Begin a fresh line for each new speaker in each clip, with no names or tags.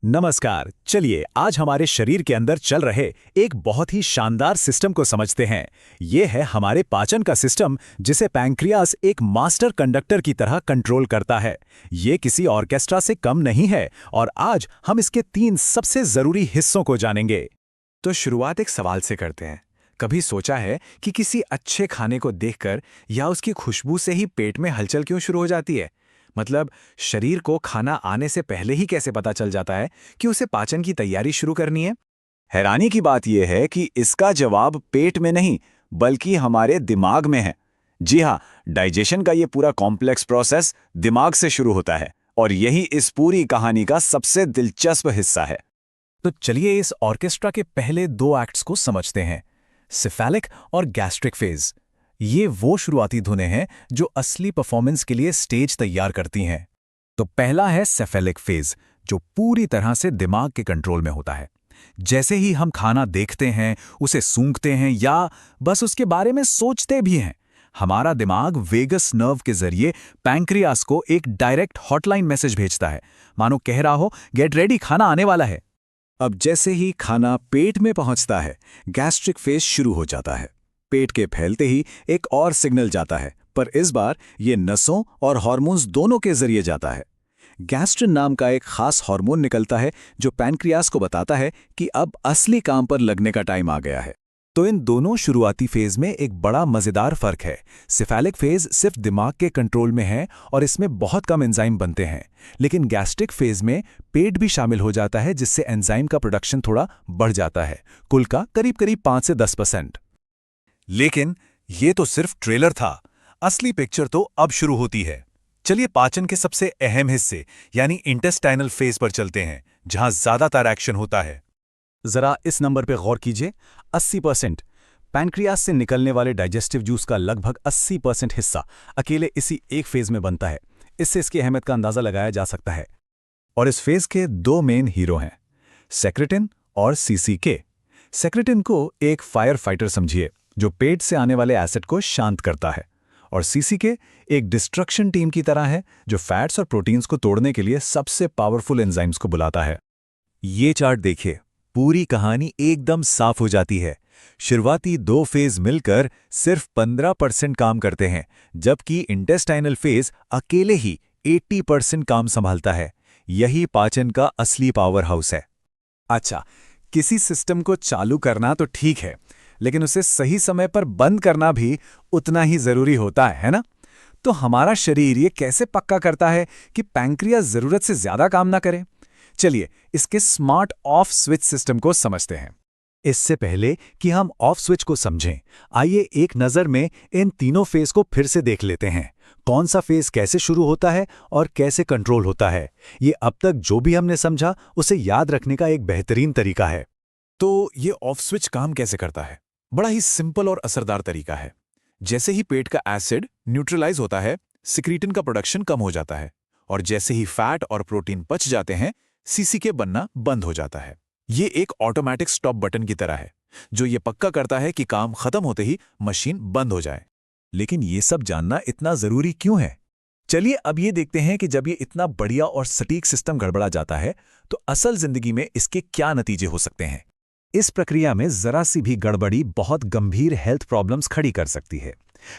नमस्कार। चलिए आज हमारे शरीर के अंदर चल रहे एक बहुत ही शानदार सिस्टम को समझते हैं। ये है हमारे पाचन का सिस्टम, जिसे पैंक्रियास एक मास्टर कंडक्टर की तरह कंट्रोल करता है। ये किसी ऑर्केस्ट्रा से कम नहीं है और आज हम इसके 3 सबसे जरूरी हिस्सों को जानेंगे।
तो शुरुआत एक सवाल से करते हैं। कभी सोचा है कि किसी अच्छे खाने को देखकर या उसकी खुशबू से ही पेट में हलचल क्यों शुरू हो जाती है? मतलब शरीर को खाना आने से पहले ही कैसे पता चल जाता है कि उसे पाचन की तैयारी शुरू करनी है?
हैरानी की बात यह है कि इसका जवाब पेट में नहीं बल्कि हमारे दिमाग में है। जी हाँ, डाइजेशन का ये पूरा कॉम्प्लेक्स प्रोसेस दिमाग से शुरू होता है और यही इस पूरी कहानी का सबसे दिलचस्प हिस्सा है।
तो चलिए इस ऑर्केस्ट्रा के पहले 2 एक्ट्स को समझते हैं, सिफेलिक और गैस्ट्रिक फेज। ये वो शुरुआती धुनें हैं जो असली परफॉर्मेंस के लिए स्टेज तैयार करती हैं। तो पहला है सेफेलिक फेज, जो पूरी तरह से दिमाग के कंट्रोल में होता है। जैसे ही हम खाना देखते हैं, उसे सूंघते हैं या बस उसके बारे में सोचते भी हैं, हमारा दिमाग वेगस नर्व के जरिए पैंक्रियास को एक डायरेक्ट हॉटलाइन मैसेज भेजता है, मानो कह रहा हो गेट रेडी, खाना आने वाला है।
अब जैसे ही खाना पेट में पहुंचता है, गैस्ट्रिक फेज शुरू हो जाता है। पेट के फैलते ही एक और सिग्नल जाता है, पर इस बार ये नसों और हार्मोन्स दोनों के जरिए जाता है। गैस्ट्रिन नाम का एक खास हार्मोन निकलता है जो पैनक्रियास को बताता है कि अब असली काम पर लगने का टाइम आ गया है।
तो इन दोनों शुरुआती फेज में एक बड़ा मजेदार फर्क है। सिफेलिक फेज सिर्फ दिमाग के कंट्रोल में है और इसमें बहुत कम एंजाइम बनते हैं, लेकिन गैस्ट्रिक फेज में पेट भी शामिल हो जाता है, जिससे एंजाइम का प्रोडक्शन थोड़ा बढ़ जाता है, कुल का करीब 5 से 10%।
लेकिन ये तो सिर्फ ट्रेलर था, असली पिक्चर तो अब शुरू होती है। चलिए पाचन के सबसे अहम हिस्से यानी इंटेस्टाइनल फेज पर चलते हैं, जहां ज्यादातर एक्शन होता है।
जरा इस नंबर पे गौर कीजिए, 80%। पैनक्रियास से निकलने वाले डाइजेस्टिव जूस का लगभग 80% हिस्सा अकेले इसी एक फेज में बनता है। इससे इसकी अहमियत का अंदाजा लगाया जा सकता है। और इस फेज के 2 मेन हीरो हैं, सेक्रेटिन और सीसीके। सेक्रेटिन को एक फायर फाइटर समझिए, जो पेट से आने वाले एसिड को शांत करता है, और सीसीके एक डिस्ट्रक्शन टीम की तरह है, जो फैट्स और प्रोटीन्स को तोड़ने के लिए सबसे पावरफुल एंजाइम्स को बुलाता है।
ये चार्ट देखिए, पूरी कहानी एकदम साफ हो जाती है। शुरुआती 2 फेज मिलकर सिर्फ 15% काम करते हैं, जबकि इंटेस्टाइनल फेज अकेले ही 80% काम संभालता है। यही पाचन का असली पावर हाउस है।
अच्छा, किसी सिस्टम को चालू करना तो ठीक है, लेकिन उसे सही समय पर बंद करना भी उतना ही जरूरी होता है ना? तो हमारा शरीर ये कैसे पक्का करता है कि पैंक्रियास जरूरत से ज्यादा काम ना करे? चलिए इसके स्मार्ट ऑफ स्विच सिस्टम को समझते हैं। इससे पहले कि हम ऑफ स्विच को समझें, आइए एक नज़र में इन तीनों फेज को फिर से देख लेते हैं। कौन सा फेज कैसे शुरू होता है और कैसे कंट्रोल होता है, ये अब तक जो भी हमने समझा उसे याद रखने का एक बेहतरीन तरीका है।
तो ये ऑफ स्विच काम कैसे करता है? बड़ा ही सिंपल और असरदार तरीका है। जैसे ही पेट का एसिड न्यूट्रलाइज होता है, सिक्रीटिन का प्रोडक्शन कम हो जाता है, और जैसे ही फैट और प्रोटीन पच जाते हैं, सीसीके बनना बंद हो जाता है। ये एक ऑटोमेटिक स्टॉप बटन की तरह है, जो ये पक्का करता है कि काम खत्म होते ही मशीन बंद हो जाए।
लेकिन ये सब जानना इतना जरूरी क्यों है?
चलिए अब ये देखते हैं कि जब ये इतना बढ़िया और सटीक सिस्टम गड़बड़ा जाता है, तो असल जिंदगी में इसके क्या नतीजे हो सकते हैं। इस प्रक्रिया में जरा सी भी गड़बड़ी बहुत गंभीर हेल्थ प्रॉब्लम्स खड़ी कर सकती है।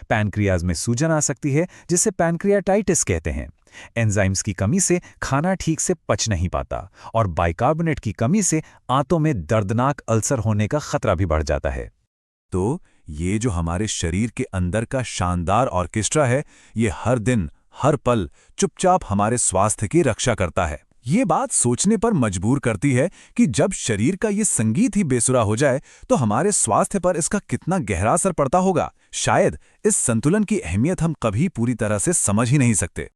पैनक्रियाज में सूजन आ सकती है, जिसे पैनक्रियाटाइटिस कहते हैं। एंजाइम्स की कमी से खाना ठीक से पच नहीं पाता, और बाइकार्बोनेट की कमी से आंतों में दर्दनाक अल्सर होने का खतरा भी बढ़ जाता है।
तो ये जो हमारे शरीर के अंदर का शानदार ऑर्केस्ट्रा है, ये हर दिन हर पल चुपचाप हमारे स्वास्थ्य की रक्षा करता है। ये बात सोचने पर मजबूर करती है कि जब शरीर का ये संगीत ही बेसुरा हो जाए, तो हमारे स्वास्थ्य पर इसका कितना गहरा असर पड़ता होगा। शायद इस संतुलन की अहमियत हम कभी पूरी तरह से समझ ही नहीं सकते।